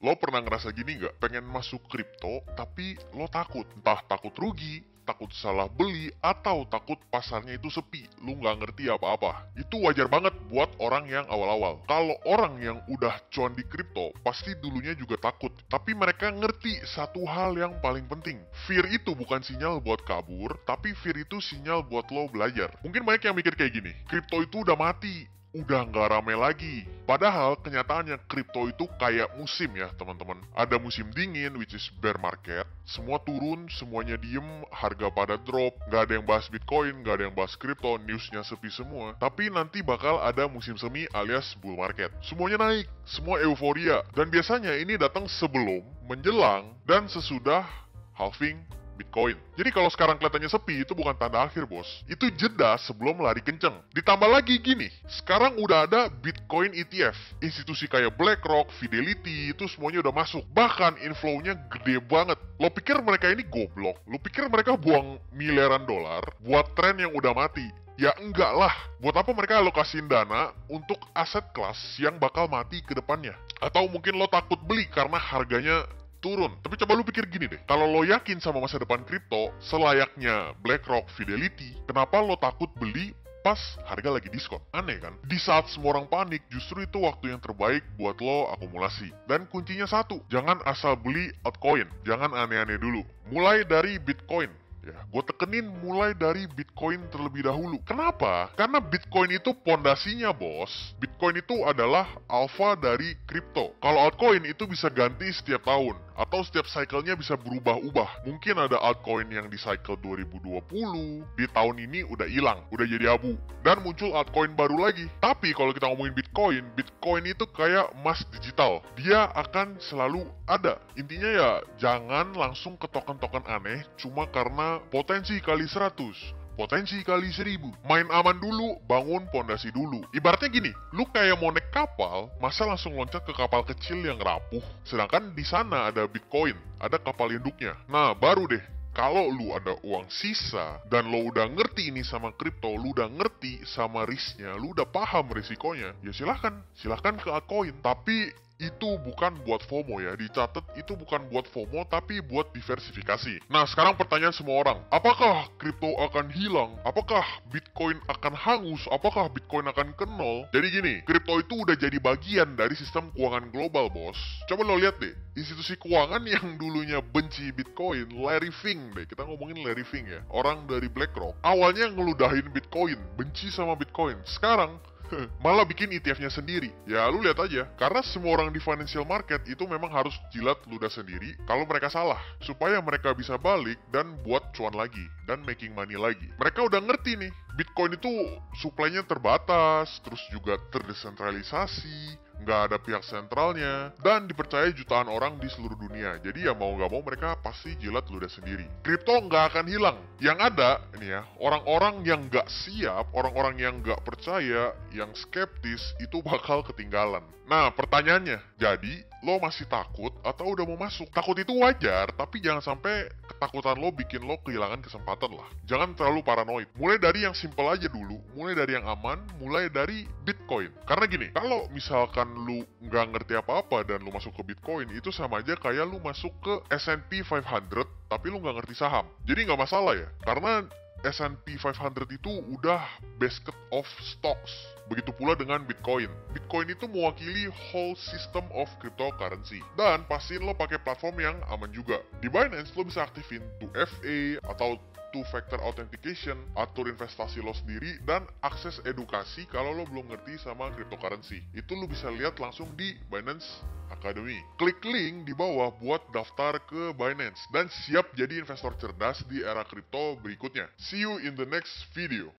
Lo pernah ngerasa gini nggak? Pengen masuk kripto, tapi lo takut. Entah takut rugi, takut salah beli, atau takut pasarnya itu sepi. Lo nggak ngerti apa-apa. Itu wajar banget buat orang yang awal-awal. Kalau orang yang udah cuan di kripto, pasti dulunya juga takut. Tapi mereka ngerti satu hal yang paling penting. Fear itu bukan sinyal buat kabur, tapi fear itu sinyal buat lo belajar. Mungkin banyak yang mikir kayak gini, kripto itu udah mati, udah nggak rame lagi. Padahal kenyataannya kripto itu kayak musim ya teman-teman. Ada musim dingin which is bear market. Semua turun, semuanya diem, harga pada drop. Nggak ada yang bahas Bitcoin, nggak ada yang bahas kripto, newsnya sepi semua. Tapi nanti bakal ada musim semi alias bull market. Semuanya naik, semua euforia. Dan biasanya ini datang sebelum, menjelang, dan sesudah halving Bitcoin. Jadi kalau sekarang kelihatannya sepi, itu bukan tanda akhir bos. Itu jeda sebelum lari kenceng. Ditambah lagi gini, sekarang udah ada Bitcoin ETF. Institusi kayak BlackRock, Fidelity, itu semuanya udah masuk. Bahkan inflow-nya gede banget. Lo pikir mereka ini goblok? Lo pikir mereka buang miliaran dolar buat tren yang udah mati? Ya enggak lah. Buat apa mereka alokasiin dana untuk aset kelas yang bakal mati ke depannya? Atau mungkin lo takut beli karena harganya turun. Tapi coba lu pikir gini deh, kalau lo yakin sama masa depan kripto, selayaknya BlackRock, Fidelity, kenapa lo takut beli pas harga lagi diskon? Aneh kan? Di saat semua orang panik, justru itu waktu yang terbaik buat lo akumulasi. Dan kuncinya satu, jangan asal beli altcoin, jangan aneh-aneh dulu. Mulai dari Bitcoin. Ya, gue tekenin mulai dari Bitcoin terlebih dahulu. Kenapa? Karena Bitcoin itu pondasinya, bos. Bitcoin itu adalah alpha dari kripto. Kalau altcoin itu bisa ganti setiap tahun, atau setiap cycle-nya bisa berubah-ubah. Mungkin ada altcoin yang di cycle 2020, di tahun ini udah hilang, udah jadi abu. Dan muncul altcoin baru lagi. Tapi kalau kita ngomongin Bitcoin, Bitcoin itu kayak emas digital. Dia akan selalu ada. Intinya ya, jangan langsung ke token-token aneh, cuma karena potensi kali 100, potensi kali 1000. Main aman dulu, bangun pondasi dulu. Ibaratnya gini, lu kayak mau naik kapal, masa langsung loncat ke kapal kecil yang rapuh? Sedangkan di sana ada Bitcoin, ada kapal induknya. Nah, baru deh. Kalau lu ada uang sisa, dan lo udah ngerti ini sama kripto, lu udah ngerti sama risknya, lu udah paham risikonya, ya silahkan ke altcoin. Tapi itu bukan buat FOMO ya, dicatat itu bukan buat FOMO tapi buat diversifikasi. Nah sekarang pertanyaan semua orang, apakah kripto akan hilang? Apakah Bitcoin akan hangus? Apakah Bitcoin akan ke nol? Jadi gini, kripto itu udah jadi bagian dari sistem keuangan global bos. Coba lo lihat deh, institusi keuangan yang dulunya benci Bitcoin, Larry Fink deh, kita ngomongin Larry Fink ya, orang dari BlackRock, awalnya ngeludahin Bitcoin, benci sama Bitcoin. Sekarang malah bikin ETF-nya sendiri. Ya lu lihat aja, karena semua orang di financial market itu memang harus jilat ludah sendiri kalau mereka salah, supaya mereka bisa balik dan buat cuan lagi dan making money lagi. Mereka udah ngerti nih, Bitcoin itu supply-nya terbatas, terus juga terdesentralisasi, nggak ada pihak sentralnya, dan dipercaya jutaan orang di seluruh dunia. Jadi ya mau nggak mau mereka pasti jilat ludah sendiri. Kripto nggak akan hilang. Yang ada, ini ya, orang-orang yang nggak siap, orang-orang yang nggak percaya, yang skeptis, itu bakal ketinggalan. Nah, pertanyaannya, jadi lo masih takut atau udah mau masuk? Takut itu wajar, tapi jangan sampai ketakutan lo bikin lo kehilangan kesempatan lah. Jangan terlalu paranoid. Mulai dari yang simple aja dulu, mulai dari yang aman, mulai dari Bitcoin. Karena gini, kalau misalkan lu nggak ngerti apa-apa dan lu masuk ke Bitcoin, itu sama aja kayak lu masuk ke S&P 500 tapi lu nggak ngerti saham. Jadi nggak masalah ya, karena S&P 500 itu udah basket of stocks. Begitu pula dengan Bitcoin. Bitcoin itu mewakili whole system of cryptocurrency. Dan pastiin lo pakai platform yang aman juga. Di Binance lo bisa aktifin 2FA atau two-factor authentication, atur investasi lo sendiri, dan akses edukasi kalau lo belum ngerti sama cryptocurrency. Itu lo bisa lihat langsung di Binance Academy. Klik link di bawah buat daftar ke Binance dan siap jadi investor cerdas di era kripto berikutnya. See you in the next video.